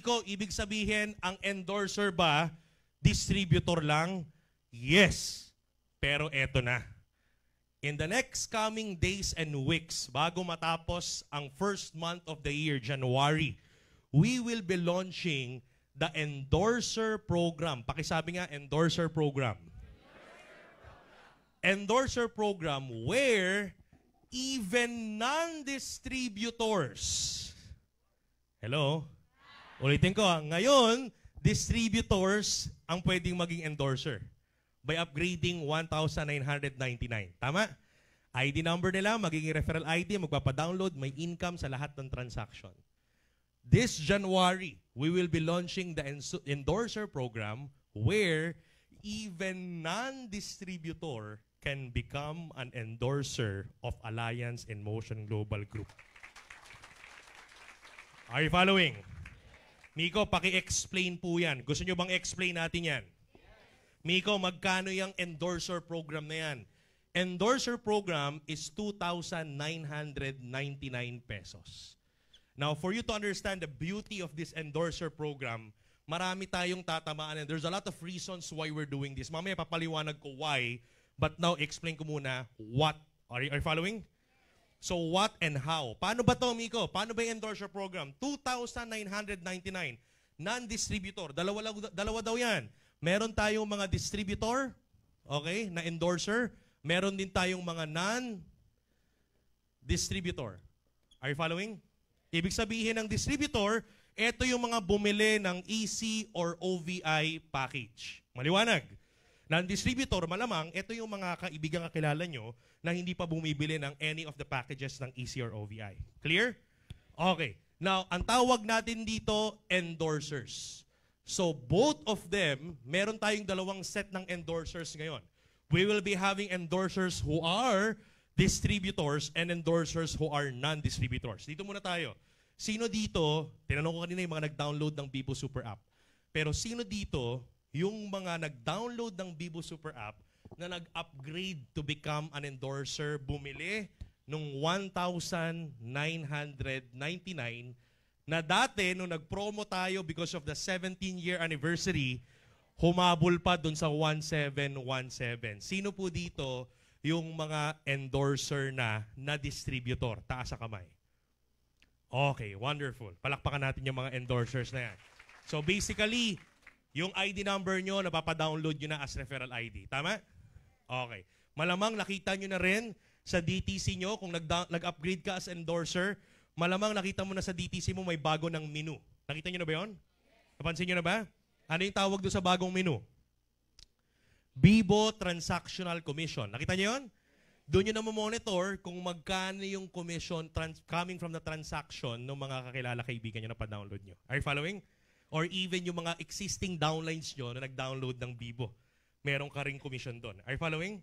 Miko, ibig sabihin, ang endorser ba, distributor lang? Yes. Pero eto na. In the next coming days and weeks, bago matapos ang first month of the year, January, we will be launching the endorser program. Pakisabi nga, endorser program. Endorser program where even non-distributors, hello? Ulitin ko, ngayon, distributors ang pwedeng maging endorser by upgrading 1,999. Tama? ID number nila, magiging referral ID, magpapadownload, may income sa lahat ng transaction. This January, we will be launching the endorser program where even non-distributor can become an endorser of Alliance in Motion Global Group. Are you following? Miko, paki-explain po yan. Gusto nyo bang explain natin yan? Miko, magkano yung endorser program na yan? Endorser program is 2,999 pesos. Now, for you to understand the beauty of this endorser program, marami tayong tatamaan and there's a lot of reasons why we're doing this. Mamaya papaliwanag ko why, but now explain ko muna what. Are you following? So what and how? Paano ba to, Miko? Paano ba yung endorser program? 2,999. Non-distributor. Dalawa daw yan. Meron tayong mga distributor, okay, na endorser. Meron din tayong mga non-distributor. Are you following? Ibig sabihin ng distributor, ito yung mga bumili ng EC or OVI package. Maliwanag. Non-distributor, malamang, ito yung mga kaibigan kakilala nyo na hindi pa bumibili ng any of the packages ng EC or OVI. Clear? Okay. Now, ang tawag natin dito, endorsers. So, both of them, meron tayong dalawang set ng endorsers ngayon. We will be having endorsers who are distributors and endorsers who are non-distributors. Dito muna tayo. Sino dito, tinanong ko kanina yung mga nag-download ng Bibo Super App, pero sino dito yung mga nag-download ng Bibo Super App na nag-upgrade to become an endorser, bumili nung 1,999 na dati, nung nag-promo tayo because of the 17-year anniversary, humabol pa dun sa 1,717. Sino po dito yung mga endorser na distributor? Taas sa kamay. Okay, wonderful. Palakpakan natin yung mga endorsers na yan. So basically, yung ID number nyo, napapadownload nyo na as referral ID. Tama? Okay. Malamang nakita nyo na rin sa DTC nyo, kung nag-upgrade ka as endorser, malamang nakita mo na sa DTC mo may bago ng menu. Nakita nyo na ba yun? Napansin nyo na ba? Ano yung tawag doon sa bagong menu? Bibo Transactional Commission. Nakita nyo yun? Doon nyo na monitor kung magkano yung commission coming from the transaction ng mga kakilala kaibigan nyo na pa-download nyo. Are you following? Or even yung mga existing downlines nyo na nag-download ng Bibo. Meron ka ring commission doon. Are you following?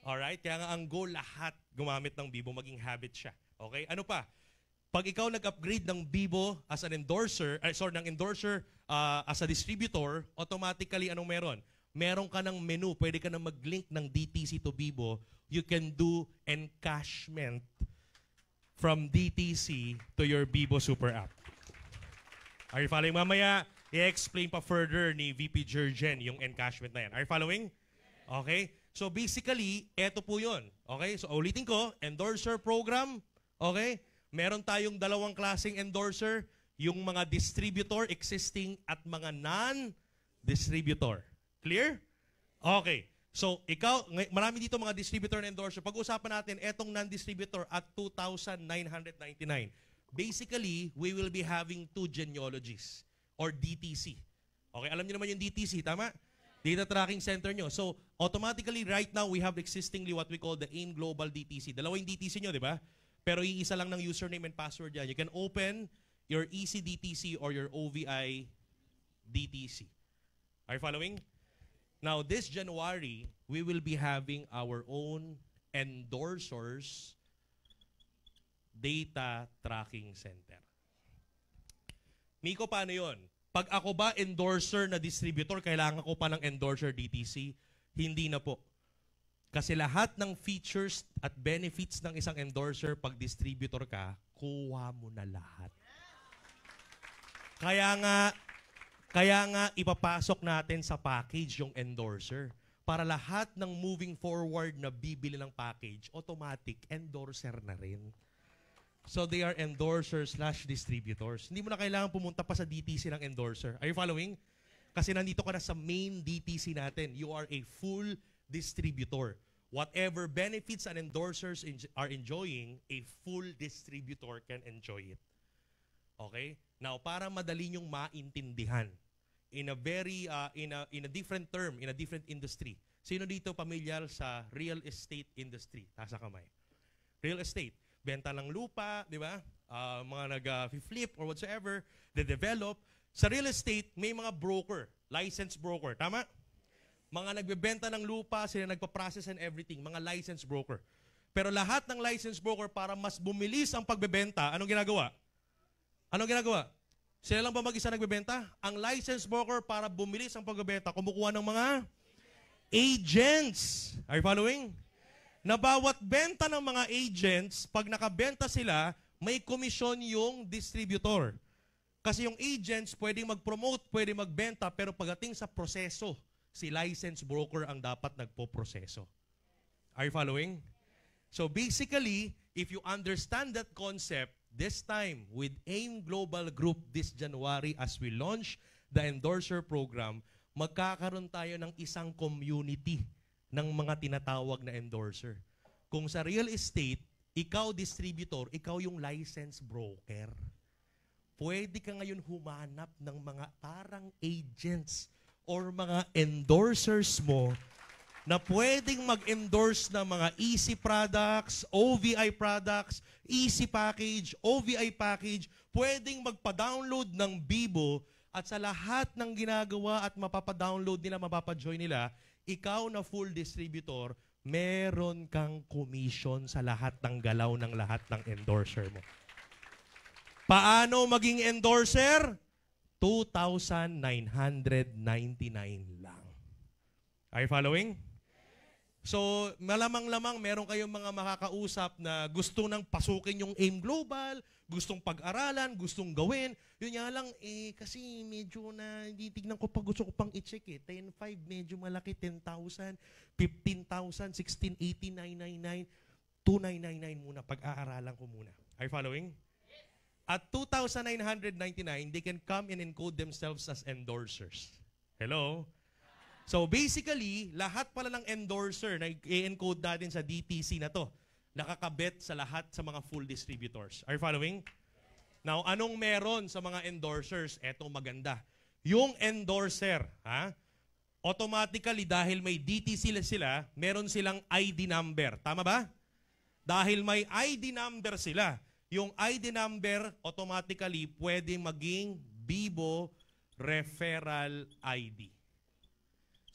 Alright? Kaya nga ang goal lahat gumamit ng Bibo, maging habit siya. Okay? Ano pa? Pag ikaw nag-upgrade ng Bibo as an endorser, ng endorser as a distributor, automatically anong meron? Meron ka ng menu, pwede ka na mag-link ng DTC to Bibo. You can do encashment from DTC to your Bibo Super App. Are you following? Mamaya, i-explain pa further ni VP Jurgen yung encashment na yan. Are you following? Okay? So basically, eto po yun. Okay? So ulitin ko, endorser program. Okay? Meron tayong dalawang klaseng endorser, yung mga distributor existing at mga non-distributor. Clear? Okay. So, marami dito mga distributor and endorser. Pag-usapan natin, etong non-distributor at 2,999. Basically, we will be having two genealogies or DTC. Okay, alam niyo naman yung DTC, tama? Data Tracking Center nyo. So, automatically, right now, we have existingly what we call the AIM Global DTC. Dalawa yung DTC nyo, di ba? Pero iisa lang ng username and password yan. You can open your ECDTC or your OVI DTC. Are you following? Now, this January, we will be having our own endorsers Data Tracking Center. Miko, paano yun? Pag ako ba endorser na distributor, kailangan ko pa ng endorser DTC? Hindi na po. Kasi lahat ng features at benefits ng isang endorser, pag distributor ka, kuha mo na lahat. Kaya nga ipapasok natin sa package yung endorser. Para lahat ng moving forward na bibili ng package, automatic, endorser na rin. So they are endorsers/distributors. Hindi mo na kailangan pumunta pa sa DTC ng endorser. Are you following? Kasi nandito ka na sa main DTC natin. You are a full distributor. Whatever benefits and endorsers are enjoying, a full distributor can enjoy it. Okay? Now, para madali nyong maintindihan, in a very in a different term, in a different industry. Sino dito pamilyar sa real estate industry? Taas ang kamay. Real estate, benta ng lupa, di ba? Mga nag-flip or whatsoever, they develop. Sa real estate, may mga broker, licensed broker, tama? Mga nagbebenta ng lupa, sila nagpa-process and everything, mga licensed broker. Pero lahat ng licensed broker, para mas bumilis ang pagbebenta, anong ginagawa? Anong ginagawa? Sila lang ba mag-isa nagbebenta? Ang licensed broker, para bumilis ang pagbebenta, kumukuha ng mga agents. Are you following? Na bawat benta ng mga agents, pag nakabenta sila, may komisyon yung distributor. Kasi yung agents, pwedeng mag-promote, pwedeng magbenta, pero pagdating sa proseso, si licensed broker ang dapat nagpo-proseso. Are you following? So basically, if you understand that concept, this time with AIM Global Group this January as we launch the endorser program, magkakaroon tayo ng isang community ng mga tinatawag na endorser. Kung sa real estate, ikaw distributor, ikaw yung licensed broker. Pwede ka ngayon humanap ng mga parang agents or mga endorsers mo na pwedeng mag-endorse ng mga easy products, OVI products, easy package, OVI package, pwedeng magpa-download ng Bibo at sa lahat ng ginagawa at mapapa-download nila, mapapa-join nila, ikaw na full distributor, meron kang commission sa lahat ng galaw ng lahat ng endorser mo. Paano maging endorser? 2,999 lang. Are you following? So, malamang-lamang meron kayong mga makakausap na gusto nang pasukin yung AIM Global, gustong pag-aralan, gustong gawin. Yun nga lang, kasi medyo na, hindi tignan ko pag gusto ko pang i-check 10,500, medyo malaki, 10,000, 15,000, 16,80, 999, 2,999 muna, pag-aaralan ko muna. Are you following? At 2,999, they can come and encode themselves as endorsers. Hello? So basically, lahat pala ng endorser na i-encode natin sa DTC na to, nakakabit sa lahat sa mga full distributors. Are you following? Now, anong meron sa mga endorsers? Etong maganda. Yung endorser, automatically dahil may DTC sila, meron silang ID number. Tama ba? Dahil may ID number sila, yung ID number automatically pwede maging Bibo Referral ID.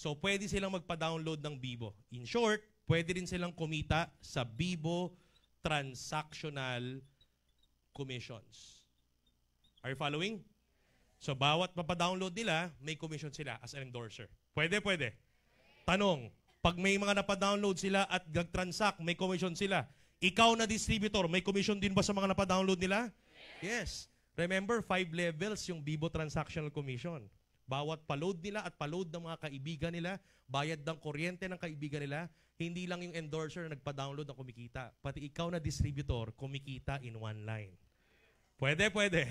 So, pwede silang magpa-download ng Bibo. In short, pwede rin silang kumita sa Bibo Transactional Commissions. Are you following? So, bawat mapa-download nila, may commission sila as an endorser. Pwede, pwede. Tanong, pag may mga napa-download sila at nag-transact, may commission sila. Ikaw na distributor, may commission din ba sa mga napa-download nila? Yes. Remember, 5 levels yung Bibo Transactional Commission. Bawat pa-load nila at pa-load ng mga kaibigan nila, bayad ng kuryente ng kaibigan nila, hindi lang yung endorser na nagpa-download ang kumikita. Pati ikaw na distributor, kumikita in one line. Pwede, pwede.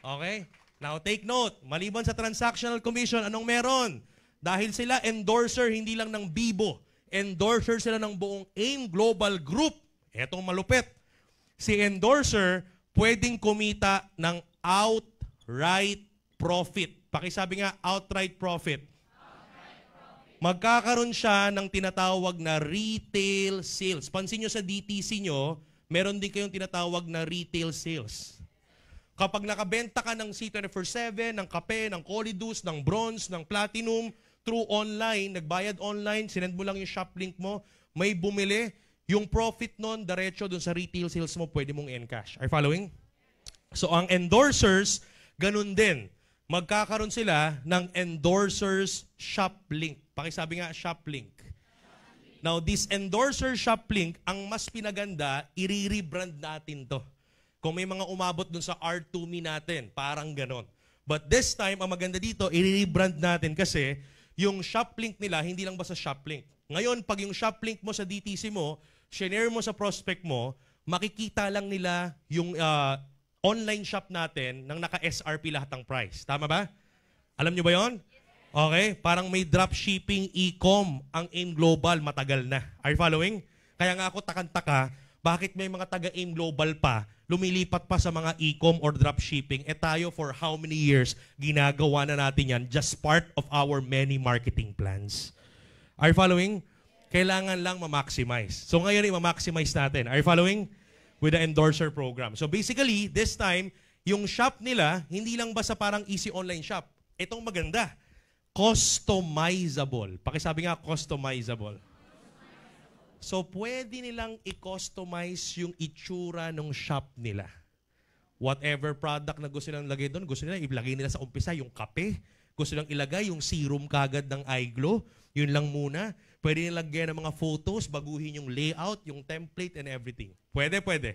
Okay? Now, take note. Maliban sa transactional commission, anong meron? Dahil sila endorser, hindi lang ng Bibo. Endorser sila ng buong AIM Global Group. Etong malupit. Si endorser, pwedeng kumita ng outright profit. Pakisabi nga, outright profit. Magkakaroon siya ng tinatawag na retail sales. Pansin nyo sa DTC nyo, meron din kayong tinatawag na retail sales. Kapag nakabenta ka ng C24/7, ng kape, ng Colidus, ng bronze, ng platinum, through online, nagbayad online, sinend mo lang yung shop link mo, may bumili, yung profit nun, diretso dun sa retail sales mo, pwede mong encash. Are you following? So, ang endorsers, ganun din. Magkakaroon sila ng endorsers shop link. Pakisabi nga, shop link. Now, this endorser shop link, ang mas pinaganda, i-rebrand natin to. Kung may mga umabot dun sa R2Me natin, parang ganon. But this time, ang maganda dito, i-rebrand natin kasi yung shop link nila, hindi lang basta shop link. Ngayon, pag yung shop link mo sa DTC mo, share mo sa prospect mo, makikita lang nila yung online shop natin nang naka-SRP lahat ng price. Tama ba? Alam nyo ba yon? Okay? Parang may dropshipping e-com ang AIM Global matagal na. Are you following? Kaya nga ako takang-taka, bakit may mga taga-AIM Global pa, lumilipat pa sa mga e-com or dropshipping, tayo for how many years ginagawa na natin yan, just part of our many marketing plans. Are you following? Kailangan lang ma-maximize. So ngayon i-maximize natin. Are you following? With the endorser program. So basically, this time, yung shop nila, hindi lang basta parang easy online shop. Itong maganda, customizable. Pakisabi nga, customizable. So, pwede nilang i-customize yung itsura ng shop nila. Whatever product na gusto nilang lagay doon, gusto nila ilagay nila sa umpisa yung kape. Gusto nilang ilagay yung serum kagad ng iGlow. Yun lang muna. Pwede nilang lagyan ng mga photos, baguhin yung layout, yung template, and everything. Pwede, pwede.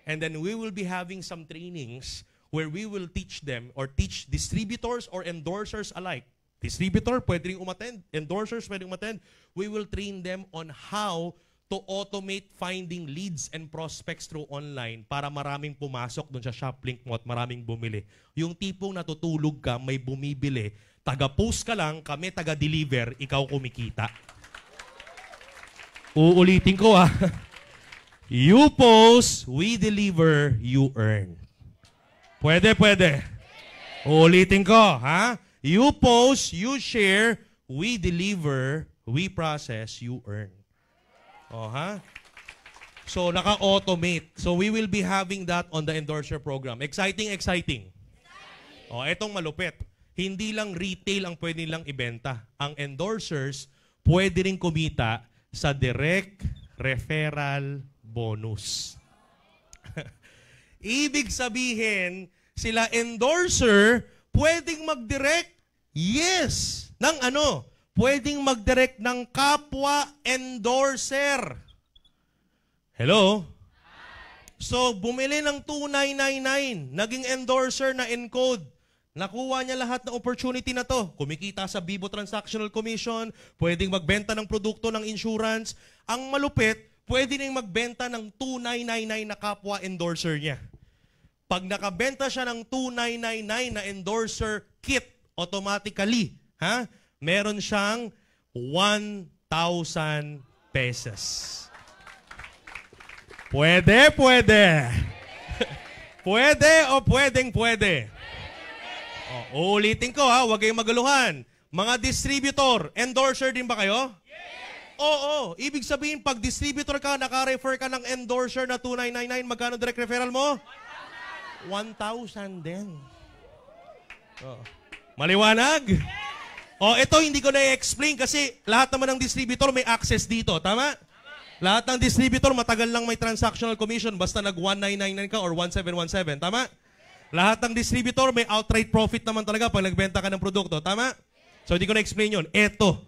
And then we will be having some trainings where we will teach them or teach distributors or endorsers alike. Distributor, pwede rin umattend. Endorsers, pwede rin umattend. We will train them on how to automate finding leads and prospects through online para maraming pumasok doon sa shop link mo at maraming bumili. Yung tipong natutulog ka, may bumibili, taga-post ka lang, kami taga-deliver, ikaw kumikita. Uulitin ko You post, we deliver, you earn. Pwede, pwede. Uulitin ko, You post, you share, we deliver, we process, you earn. So, naka-automate. So, we will be having that on the endorser program. Exciting, exciting. Etong malupit. Hindi lang retail ang pwede nilang ibenta. Ang endorsers, pwede rin kumita sa direct referral bonus. Ibig sabihin, sila endorser, pwedeng mag-direct, yes, ng ano? Pwedeng mag-direct ng kapwa endorser. Hello? So, bumili ng 2,999, naging endorser na encode. Nakuha niya lahat ng opportunity na to. Kumikita sa Vivo Transactional Commission, pwedeng magbenta ng produkto ng insurance. Ang malupit, pwede rin magbenta ng 2,999 na kapwa endorser niya. Pag nakabenta siya ng 2,999 na endorser kit, automatically, meron siyang 1,000 pesos. Pwede, pwede. Pwede o pwedeng-pwede. Uulitin ko huwag kayong magaluhan. Mga distributor, endorser din ba kayo? Yes! Oo. Ibig sabihin, pag distributor ka, naka-refer ka ng endorser na 2,999, magkano direct referral mo? 1,000 din. Maliwanag? Ito hindi ko na-explain kasi lahat naman ng distributor may access dito. Tama? Lahat ng distributor matagal lang may transactional commission basta nag-1999 ka or 1717. Tama? Lahat ng distributor may outright profit naman talaga pag nagbenta ka ng produkto. Tama? So hindi ko na-explain yun. Ito.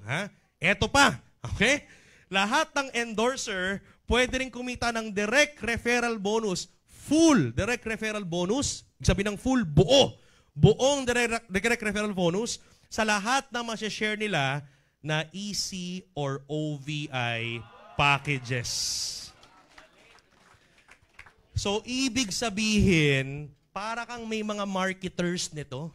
Ito pa. Okay? Lahat ng endorser pwede rin kumita ng direct referral bonus. Full direct referral bonus. Ibig sabihin ng full, buo. Buong direct referral bonus sa lahat na masya-share nila na EC or OVI packages. So, ibig sabihin, para kang may mga marketers nito,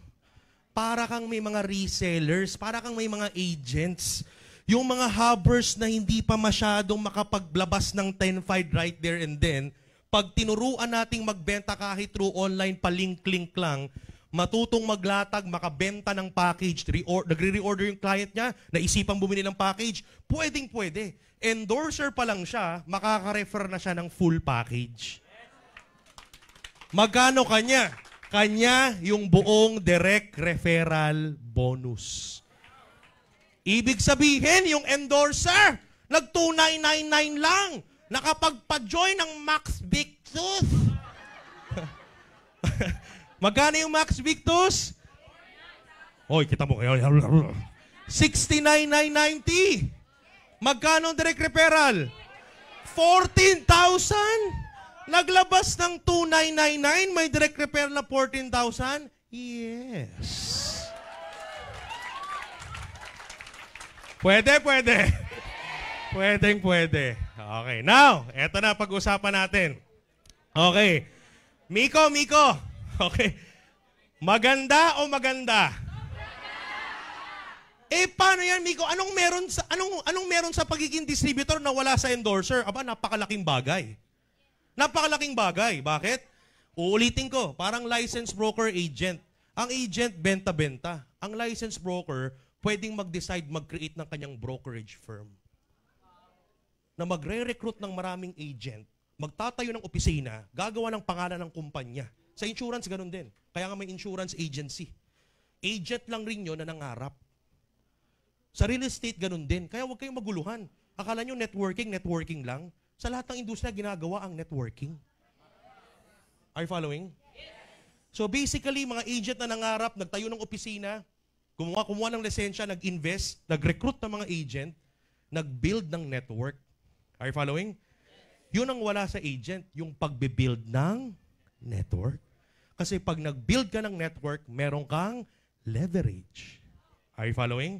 para kang may mga resellers, para kang may mga agents, yung mga hubbers na hindi pa masyadong makapaglabas ng 10-5 right there and then, pag tinuruan nating magbenta kahit through online, palink-link lang, matutong maglatag, makabenta ng package, nagre-reorder yung client niya, naisipang bumili ng package, pwedeng-pwede. Endorser pa lang siya, makaka-refer na siya ng full package. Magkano kanya? Kanya yung buong direct referral bonus. Ibig sabihin, yung endorser, nag-2,999 lang, nakapagpa-join ng Max Victus. Magkano yung Max Victus? Oy, kita mo. 69,990. Magkano ang direct referral? 14,999. Naglabas ng 2,999, may direct repair na 14,000? Yes. Pwede. Pwede. Okay, now, eto na pag-usapan natin. Okay. Miko. Okay. Maganda o maganda? Paano yan, Miko? Anong meron sa pagiging distributor na wala sa endorser? Aba, napakalaking bagay. Bakit? Uulitin ko, parang license broker agent. Ang agent, benta-benta. Ang license broker, pwedeng mag-decide mag-create ng kanyang brokerage firm. Na magre-recruit ng maraming agent, magtatayo ng opisina, gagawa ng pangalan ng kumpanya. Sa insurance, ganun din. Kaya nga may insurance agency. Agent lang rin yun na nangarap. Sa real estate, ganun din. Kaya huwag kayong maguluhan. Akala nyo networking lang. Sa lahat ng industriya, ginagawa ang networking. Are you following? So basically, mga agent na nangarap, nagtayo ng opisina, kumuha ng lisensya, nag-invest, nag-recruit ng mga agent, nag-build ng network. Are you following? Yun ang wala sa agent, yung pagbe-build ng network. Kasi pag nag-build ka ng network, meron kang leverage. Are you following?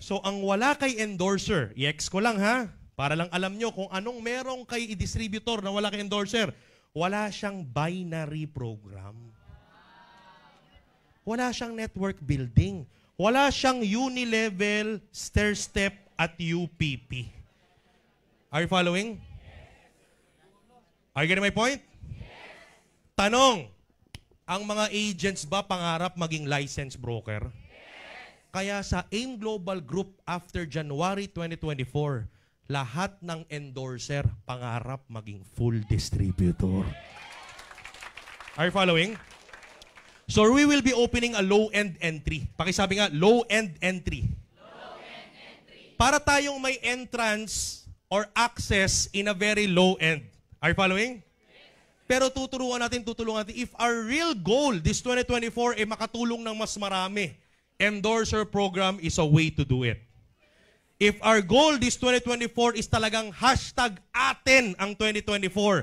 So ang wala kay endorser, i-ex ko lang ha, para lang alam nyo kung anong merong kay distributor na wala kay endorser, wala siyang binary program. Wala siyang network building. Wala siyang unilevel, stair-step, at UPP. Are you following? Are you getting my point? Tanong, ang mga agents ba pangarap maging licensed broker? Kaya sa AIM Global Group after January 2024, lahat ng endorser pangarap maging full distributor. Are you following? So we will be opening a low-end entry. Pakisabi nga, low-end entry. Low-end entry. Para tayong may entrance or access in a very low-end. Are you following? Pero tutulungan natin. If our real goal this 2024 ay makatulong ng mas marami, endorser program is a way to do it. If our goal this 2024 is talagang #atin ang 2024,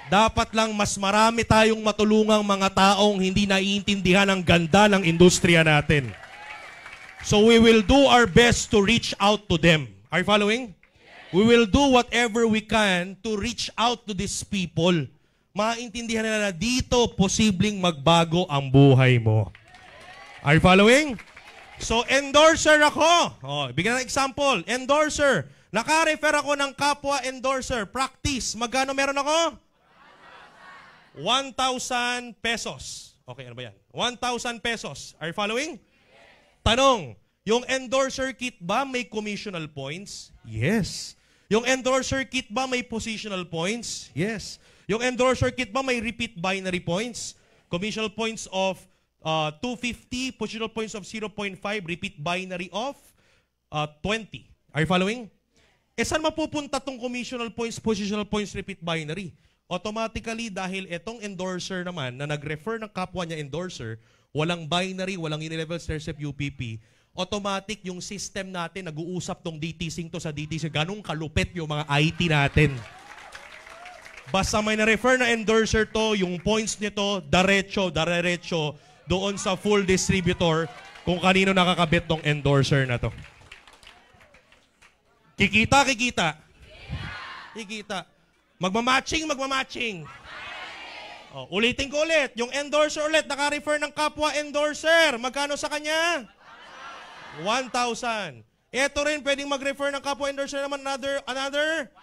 dapat lang mas marami tayong matulungang mga taong hindi naiintindihan ang ganda ng industriya natin. So we will do our best to reach out to them. Are you following? We will do whatever we can to reach out to these people. Maintindihan nila na dito posibleng magbago ang buhay mo. Are you following? So, endorser ako. Bigyan ng example. Endorser. Naka-refer ako ng kapwa endorser. Practice. Magkano meron ako? 1,000 pesos. Okay, ano ba yan? 1,000 pesos. Are you following? Tanong, yung endorser kit ba may commissional points? Yes. Yung endorser kit ba may positional points? Yes. Yung endorser kit ba may repeat binary points? Commissional points of 250, positional points of 0.5, repeat binary of 20. Are you following? Saan mapupunta tong commissional points, positional points, repeat binary? Automatically, dahil itong endorser naman, na nag-refer ng kapwa niya endorser, walang binary, walang unilevel, stair-step, UPP, automatic yung system natin, nag-uusap tong DTC to sa DTC. Ganong kalupit yung mga IT natin. Basta may na-refer na endorser to, yung points nito, diretso, doon sa full distributor kung kanino nakakabit tong endorser na to. Kikita. Magmamatching. Ulitin ko ulit. Yung endorser ulit, naka-refer ng kapwa endorser. Magkano sa kanya? 1,000. Ito rin, pwedeng mag-refer ng kapwa endorser naman another?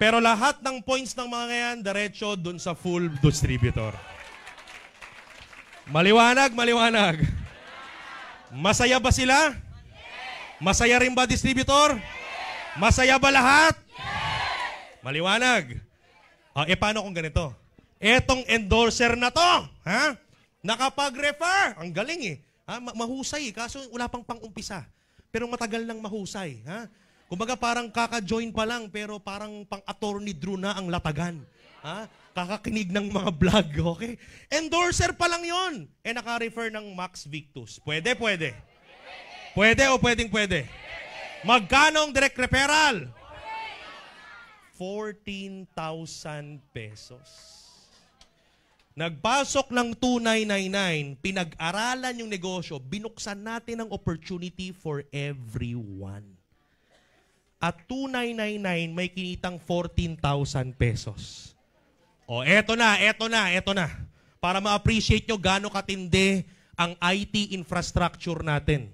Pero lahat ng points ng mga yan, diretso dun sa full distributor. Maliwanag. Masaya ba sila? Masaya rin ba distributor? Masaya ba lahat? Maliwanag. Paano kung ganito? Etong endorser na to, nakapag-refer. Ang galing mahusay kaso wala pang pang-umpisa. Pero matagal nang mahusay. Kumbaga parang kaka-join pa lang pero parang pang-attorney Drew na ang latagan. Kakakinig ng mga vlog, okay? Endorser pa lang yon. Naka-refer ng Max Victus. Pwede? Pwede o pwede? Magkano ang direct referral? 14,000 pesos. Nagpasok ng 2999, pinag-aralan yung negosyo, binuksan natin ang opportunity for everyone. At 2999 may kinitang 14,000 pesos. O, eto na. Para ma-appreciate nyo gaano katindi ang IT infrastructure natin.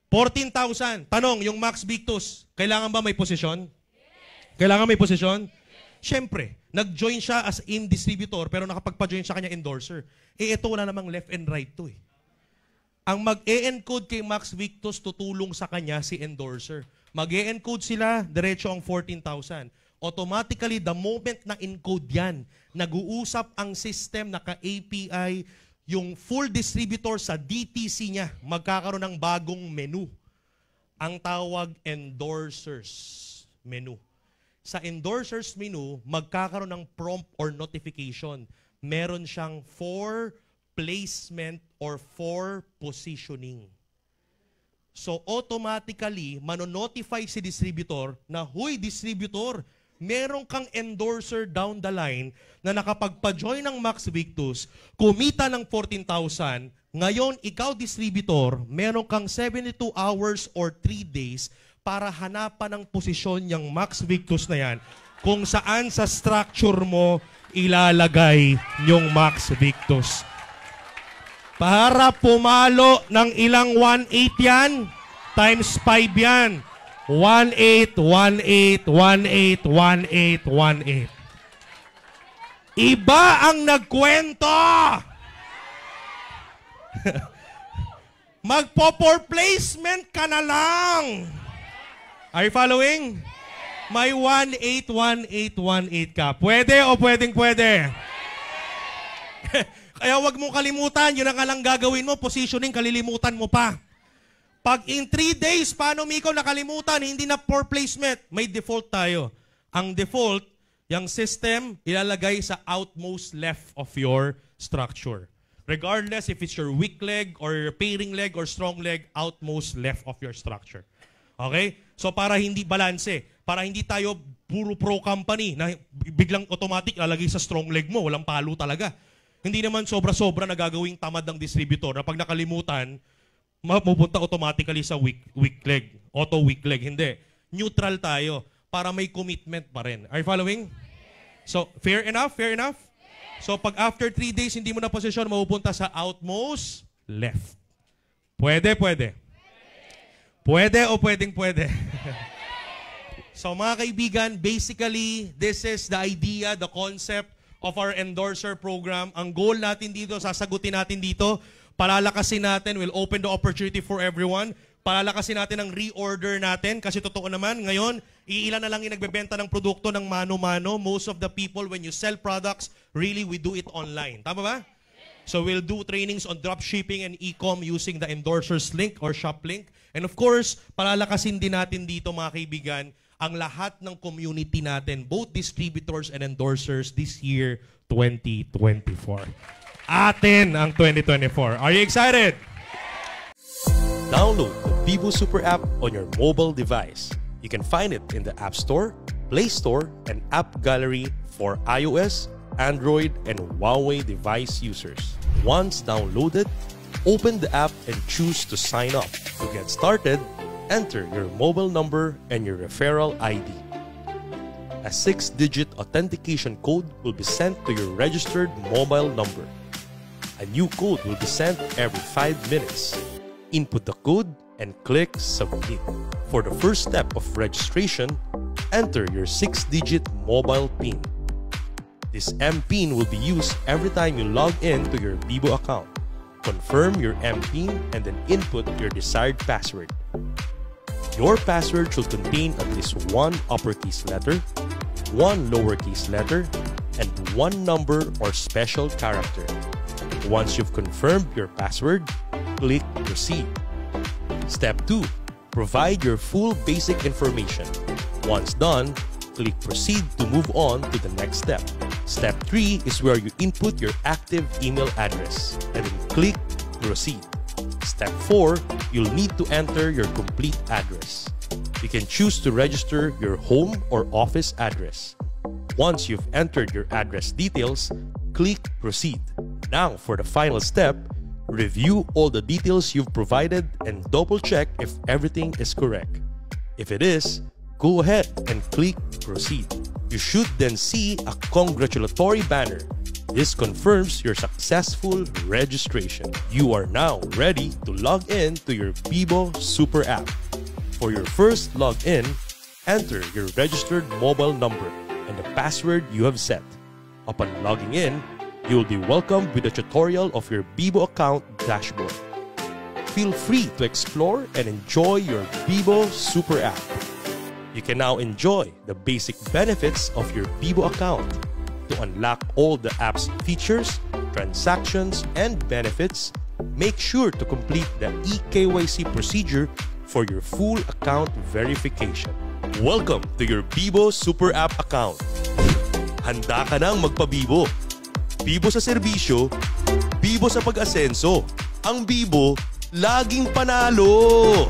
14,000. Tanong, yung Max Victus, kailangan ba may posisyon? Kailangan may posisyon? Siyempre, nag-join siya as in distributor pero nakapagpa-join siya kanya endorser. Ito wala namang left and right to eh. Ang mag-e-encode kay Max Victus, tutulong sa kanya si endorser. Mag-e-encode sila, diretso ang 14,000. Automatically, the moment na encode yan, nag-uusap ang system, naka-API, yung full distributor sa DTC niya, magkakaroon ng bagong menu. Ang tawag endorsers menu. Sa endorsers menu, magkakaroon ng prompt or notification. Meron siyang for placement or for positioning. So automatically, manonotify si distributor na, huy, distributor, meron kang endorser down the line na nakapagpa-join ng Max Victus, kumita ng 14,000, ngayon, ikaw distributor, meron kang 72 hours or 3 days para hanapan ng posisyon yung Max Victus na yan kung saan sa structure mo ilalagay yung Max Victus. Para pumalo ng ilang 1.8 yan, times 5 yan. 1.8, 1.8, 1.8, 1.8, 1.8. Iba ang nagkwento! Magpo-for placement ka na lang! Are you following? May 1.8, 1.8, 1.8 ka. Pwede o pwede? Kaya wag mong kalimutan, yun ang lang gagawin mo, positioning, kalilimutan mo pa. Pag in 3 days, paano Miko nakalimutan, hindi na for placement, may default tayo. Ang default, yung system, ilalagay sa outmost left of your structure. Regardless if it's your weak leg or your pairing leg or strong leg, outmost left of your structure. Okay? So para hindi balanse, para hindi tayo puro pro company na biglang automatic lalagay sa strong leg mo, walang palo talaga. Hindi naman sobra-sobra na gagawing tamad ng distributor na pag nakalimutan, mapupunta automatically sa weak leg, auto weak leg. Hindi. Neutral tayo para may commitment pa rin. Are you following? So, fair enough? Fair enough? So, pag after 3 days, hindi mo na posisyon, mapupunta sa outmost left. Pwede? Pwede o pwede? So, mga kaibigan, basically, this is the idea, the concept of our endorser program. Ang goal natin dito, sasagutin natin dito, palalakasin natin, will open the opportunity for everyone. Palalakasin natin ang reorder natin kasi totoo naman, ngayon, iilan na lang yung nagbebenta ng produkto ng mano-mano. Most of the people, when you sell products, really, we do it online. Tama ba? So we'll do trainings on dropshipping and e-com using the endorser's link or shop link. And of course, palalakasin din natin dito, mga kaibigan, ang lahat ng community natin, both distributors and endorsers this year, 2024. Atin ang 2024. Are you excited? Download the Vivo Super app on your mobile device. You can find it in the App Store, Play Store, and App Gallery for iOS, Android, and Huawei device users. Once downloaded, open the app and choose to sign up. To get started, enter your mobile number and your referral ID. A 6-digit authentication code will be sent to your registered mobile number. A new code will be sent every 5 minutes. Input the code and click Submit. For the first step of registration, enter your 6-digit mobile PIN. This MPIN will be used every time you log in to your Vivo account. Confirm your MPIN and then input your desired password. Your password should contain at least 1 uppercase letter, 1 lowercase letter, and 1 number or special character. Once you've confirmed your password, click Proceed. Step 2. Provide your full basic information. Once done, click Proceed to move on to the next step. Step 3 is where you input your active email address and then click Proceed. Step 4, you'll need to enter your complete address. You can choose to register your home or office address. Once you've entered your address details, click Proceed. Now for the final step, review all the details you've provided and double-check if everything is correct. If it is, go ahead and click Proceed. You should then see a congratulatory banner. This confirms your successful registration. You are now ready to log in to your Bibo Super App. For your first login, enter your registered mobile number and the password you have set. Upon logging in, you will be welcomed with a tutorial of your Bibo account dashboard. Feel free to explore and enjoy your Bibo Super App. You can now enjoy the basic benefits of your Bibo account. To unlock all the app's features, transactions, and benefits, make sure to complete the eKYC procedure for your full account verification. Welcome to your Bibo Super App account. Handa ka nang magpabibo. Bibo sa serbisyo, Bibo sa pag-asenso. Ang Bibo, laging panalo!